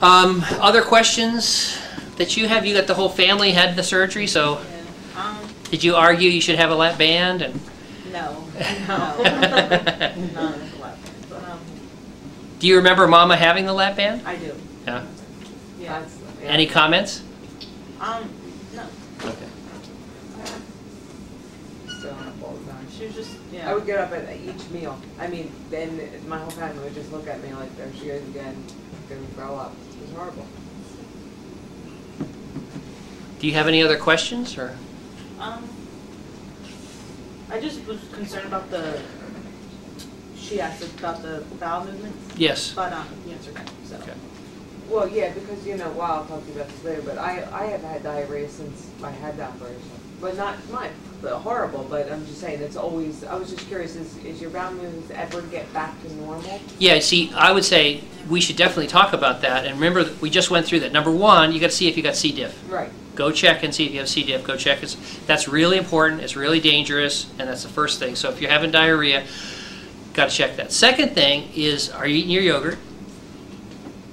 Other questions that you have? You got the whole family had the surgery, so did you argue you should have a lap band? And No. Not a lap band. But, do you remember Mama having the lap band? I do. Yeah. Yeah. Any comments? No. Okay. Still on a bowl time. She was just, yeah. I would get up at each meal. I mean, then my whole family would just look at me like, there she goes again, gonna grow up. It was horrible. Do you have any other questions, or? I just was concerned about she asked about the bowel movements. Yes. But you answered that, so. Okay. Well, yeah, because, you know, well, I'll talk to you about this later, but I have had diarrhea since I had the operation. But not horrible, but I'm just saying, it's always, I was just curious, is your bowel movements ever get back to normal? Yeah, see, I would say we should definitely talk about that. And remember, we just went through that. Number one, you got to see if you got C. diff. Right. Go check and see if you have C. diff. Go check. That's really important. It's really dangerous, and that's the first thing. So if you're having diarrhea, got to check that. Second thing is, are you eating your yogurt?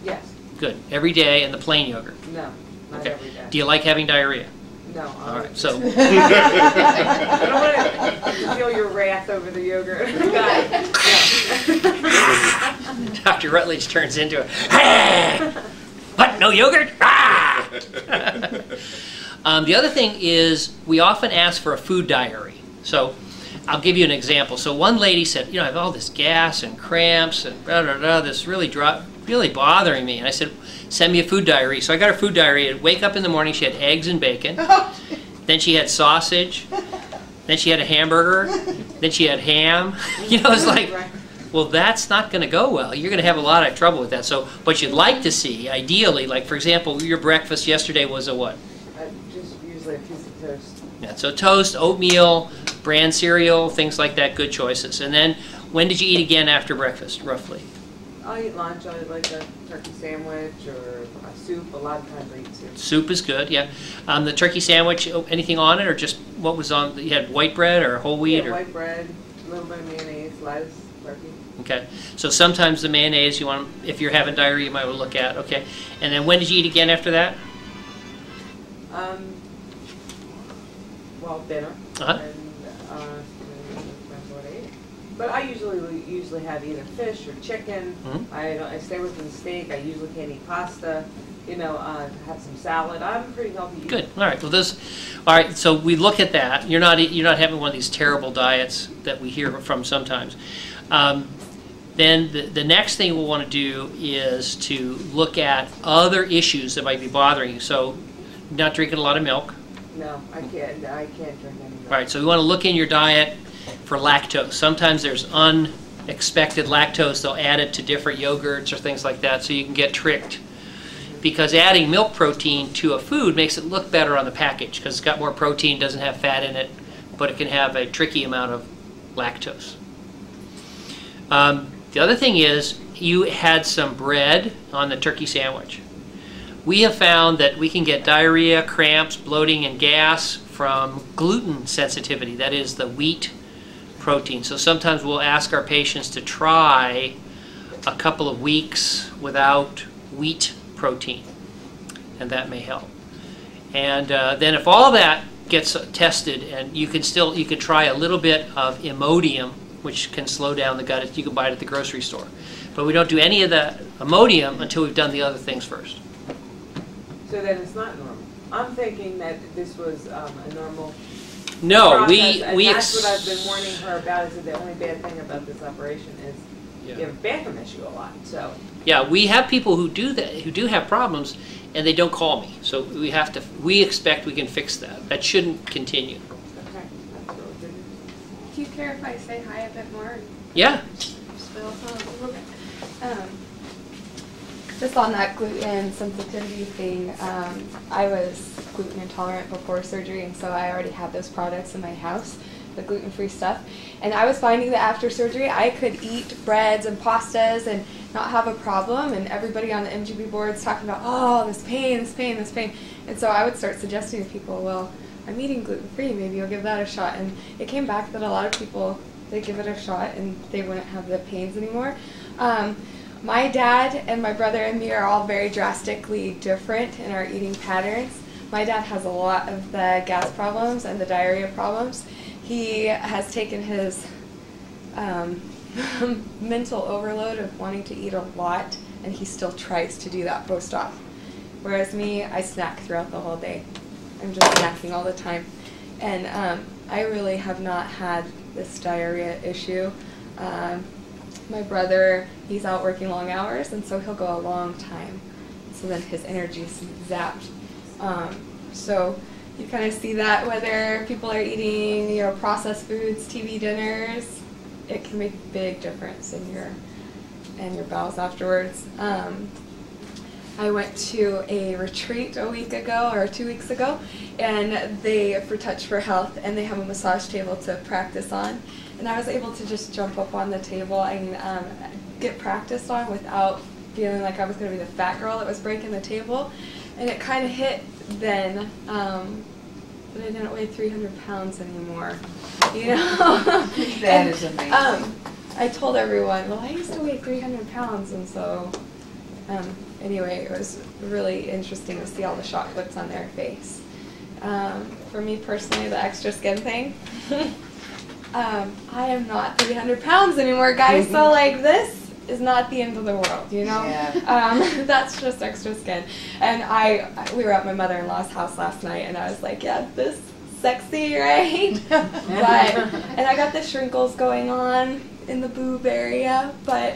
Yes. Good. Every day, and the plain yogurt. No, not every day. Do you like having diarrhea? No. All right, so. I don't want to feel your wrath over the yogurt. Dr. Rutledge turns into a, hey! What, no yogurt? Ah! The other thing is, we often ask for a food diary. So I'll give you an example. So one lady said, you know, I have all this gas and cramps and blah, blah, blah, this really bothering me. And I said, send me a food diary. So I got her food diary. I'd wake up in the morning, she had eggs and bacon. Then she had sausage. Then she had a hamburger. Then she had ham. You know, it's like, well, that's not going to go well. You're going to have a lot of trouble with that. So what you'd like to see, ideally, like, for example, your breakfast yesterday was a what? Just usually a piece of toast. Yeah, so toast, oatmeal, bran cereal, things like that, good choices. And then when did you eat again after breakfast, roughly? I'll eat lunch. I'll eat like a turkey sandwich or a soup. A lot of times I eat soup. Soup is good, yeah. The turkey sandwich, anything on it, or just what was on? You had white bread or whole wheat? Yeah, or? white bread, a little bit of mayonnaise, lettuce, turkey. Okay, so sometimes the mayonnaise you want, if you're having diarrhea, you might want to look at. Okay, and then when did you eat again after that? Well, dinner. Uh-huh. And that's what I ate. But I usually have either fish or chicken. Mm-hmm. I stay within steak. I usually can't eat pasta. You know, have some salad. I'm pretty healthy eater. Good. All right. Well, all right. So we look at that. You're not having one of these terrible diets that we hear from sometimes. Then the next thing we'll want to do is to look at other issues that might be bothering you. So, not drinking a lot of milk. No, I can't drink any milk. Right. So we want to look in your diet for lactose. Sometimes there's unexpected lactose. They'll add it to different yogurts or things like that, so you can get tricked. Because adding milk protein to a food makes it look better on the package because it's got more protein, doesn't have fat in it, but it can have a tricky amount of lactose. The other thing is you had some bread on the turkey sandwich. We have found that we can get diarrhea, cramps, bloating, and gas from gluten sensitivity. That is the wheat protein. So sometimes we'll ask our patients to try a couple of weeks without wheat protein, and that may help. And then if all that gets tested, and you can try a little bit of Imodium, which can slow down the gut. You can buy it at the grocery store. But we don't do any of the Imodium until we've done the other things first. So then it's not normal. I'm thinking that this was a normal No, process, that's what I've been warning her about. Is that the only bad thing about this operation is you have a bathroom issue a lot. So yeah, we have people who do that, who do have problems, and they don't call me. So we expect we can fix that. That shouldn't continue. okay, that's really good. Do you care if I say hi a bit more? Yeah. Spill a little bit. Just on that gluten sensitivity thing, I was gluten intolerant before surgery, and so I already had those products in my house, the gluten-free stuff. And I was finding that after surgery, I could eat breads and pastas and not have a problem, and everybody on the MGB boards talking about, oh, this pain, this pain, this pain. And so I would start suggesting to people, well, I'm eating gluten-free, maybe you'll give that a shot. And it came back that a lot of people, they give it a shot and they wouldn't have the pains anymore. My dad and my brother and me are all very drastically different in our eating patterns. My dad has a lot of the gas problems and the diarrhea problems. He has taken his mental overload of wanting to eat a lot, and he still tries to do that post-op. Whereas me, I snack throughout the whole day. I'm just snacking all the time. And I really have not had this diarrhea issue. My brother, he's out working long hours, and so he'll go a long time. So then his energy is zapped. So you kind of see that whether people are eating, you know, processed foods, TV dinners, it can make a big difference in your bowels afterwards. I went to a retreat a week ago or 2 weeks ago, and for Touch for Health, and they have a massage table to practice on. And I was able to just jump up on the table and get practiced on without feeling like I was going to be the fat girl that was breaking the table. And it kind of hit then that I didn't weigh 300 pounds anymore. You know? That is amazing. I told everyone, well, I used to weigh 300 pounds, and so anyway, it was really interesting to see all the shock looks on their face. For me personally, the extra skin thing, I am not 300 pounds anymore, guys, so like this is not the end of the world, you know? Yeah. That's just extra skin. And we were at my mother-in-law's house last night, and I was like, yeah, this sexy, right? And I got the shrinkles going on in the boob area, but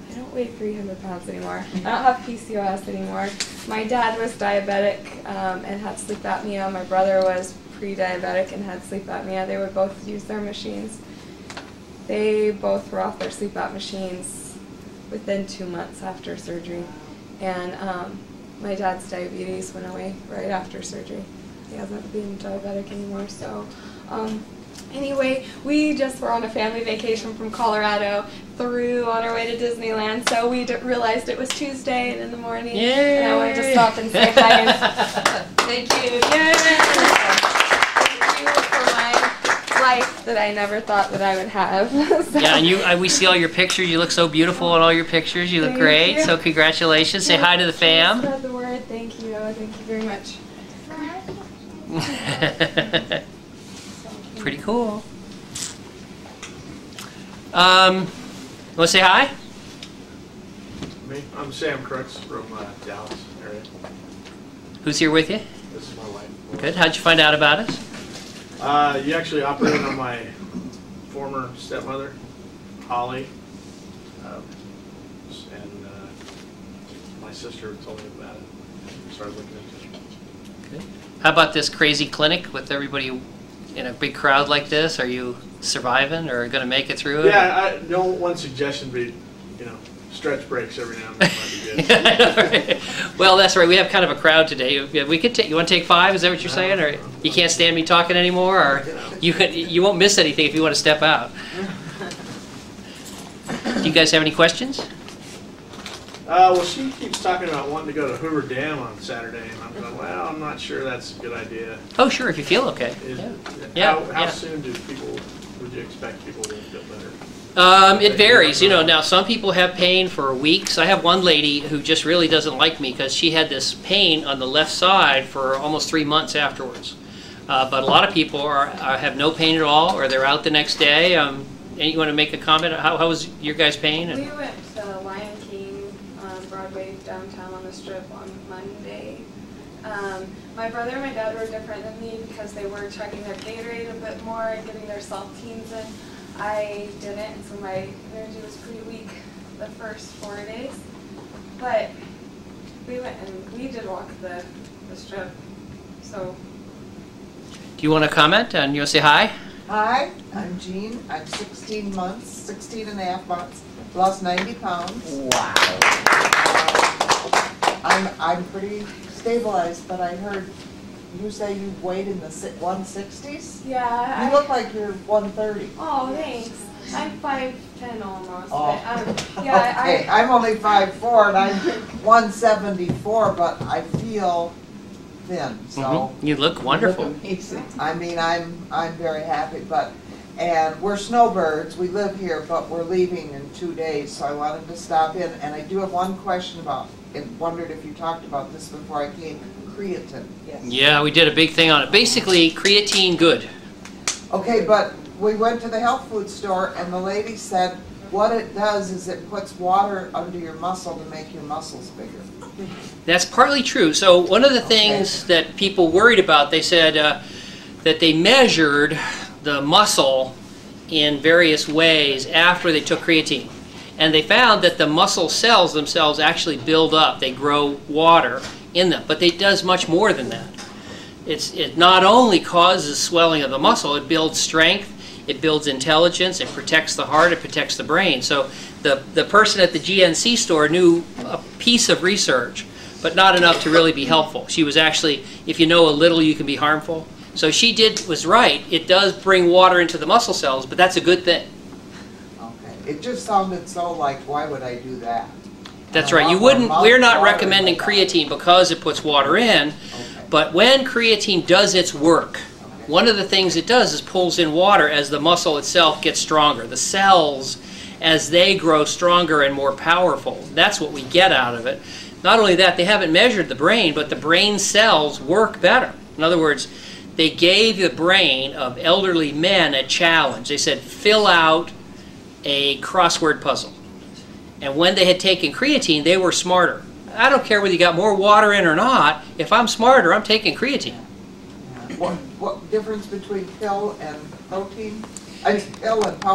I don't weigh 300 pounds anymore. I don't have PCOS anymore. My dad was diabetic and had sleep apnea. My brother was pre-diabetic and had sleep apnea. They would both use their machines. They both were off their sleep apnea machines within 2 months after surgery. And my dad's diabetes went away right after surgery. He hasn't been diabetic anymore. So anyway, we just were on a family vacation from Colorado through on our way to Disneyland. So we realized it was Tuesday and in the morning. Yay. And I wanted to stop and say hi. And Thank you. Yay. Thank you for my life that I never thought that I would have. So. Yeah, and we see all your pictures. You look so beautiful in all your pictures. You look Thank great. you. So congratulations. Say hi to the fam. Spread the word. Thank you. Thank you very much. Pretty cool. Want to say hi? Me? I'm Sam Crooks from Dallas area. Who's here with you? This is my wife. Good. How'd you find out about us? You actually operated on my former stepmother, Holly, and my sister told me about it. Started looking into it. Good. How about this crazy clinic with everybody in a big crowd like this? Are you surviving or going to make it through it? Yeah, one suggestion would be, stretch breaks every now and then might be good. Well, that's right. We have kind of a crowd today. We could take. You want to take 5? Is that what you're saying, or you can't stand me talking anymore, or you won't miss anything if you want to step out? Do you guys have any questions? Well, she keeps talking about wanting to go to Hoover Dam on Saturday, and I'm going, well, I'm not sure that's a good idea. Oh, sure, if you feel okay. How soon would you expect people to feel better? It varies. Now some people have pain for weeks. I have one lady who just really doesn't like me because she had this pain on the left side for almost 3 months afterwards. But a lot of people have no pain at all, or they're out the next day. And you want to make a comment? How was your guys' pain? We went to Lion King on Broadway downtown on the Strip on Monday. My brother and my dad were different than me because they were checking their Gatorade a bit more and getting their saltines in. I didn't, and so my energy was pretty weak the first 4 days. But we went and we did walk the Strip. So. Do you want to comment and you'll say hi? Hi, I'm Jean. I'm 16 and a half months, lost 90 pounds. Wow. I'm pretty stabilized, but I heard you say you weighed in the 160s? Yeah. You look like you're 130. Oh, thanks. I'm 5'10" almost. Oh. But, yeah, okay, I'm only 5'4" and I'm 174, but I feel thin. So You look wonderful. You look amazing. I mean, I'm very happy, but And we're snowbirds, we live here, but we're leaving in 2 days, so I wanted to stop in. And I do have one question about, and wondered if you talked about this before I came, creatine. Yeah, we did a big thing on it. Basically, creatine, good. Okay, but we went to the health food store and the lady said what it does is it puts water under your muscle to make your muscles bigger. That's partly true. So one of the things that people worried about, they said that they measured the muscle in various ways after they took creatine. And they found that the muscle cells themselves actually build up. They grow water in them. But it does much more than that. It not only causes swelling of the muscle, it builds strength, it builds intelligence, it protects the heart, it protects the brain. So the person at the GNC store knew a piece of research, but not enough to really be helpful. She was actually, if you know a little, you can be harmful. So she was right. It does bring water into the muscle cells, but that's a good thing. Okay. It just sounded so like, why would I do that? That's right. You wouldn't. We're not recommending creatine because it puts water in, but when creatine does its work, one of the things it does is pulls in water as the muscle itself gets stronger. The cells, as they grow stronger and more powerful, that's what we get out of it. Not only that, they haven't measured the brain, but the brain cells work better. In other words, they gave the brain of elderly men a challenge. They said, fill out a crossword puzzle. And when they had taken creatine, they were smarter. I don't care whether you got more water in or not. If I'm smarter, I'm taking creatine. What difference between pill and protein? I mean, pill and powder?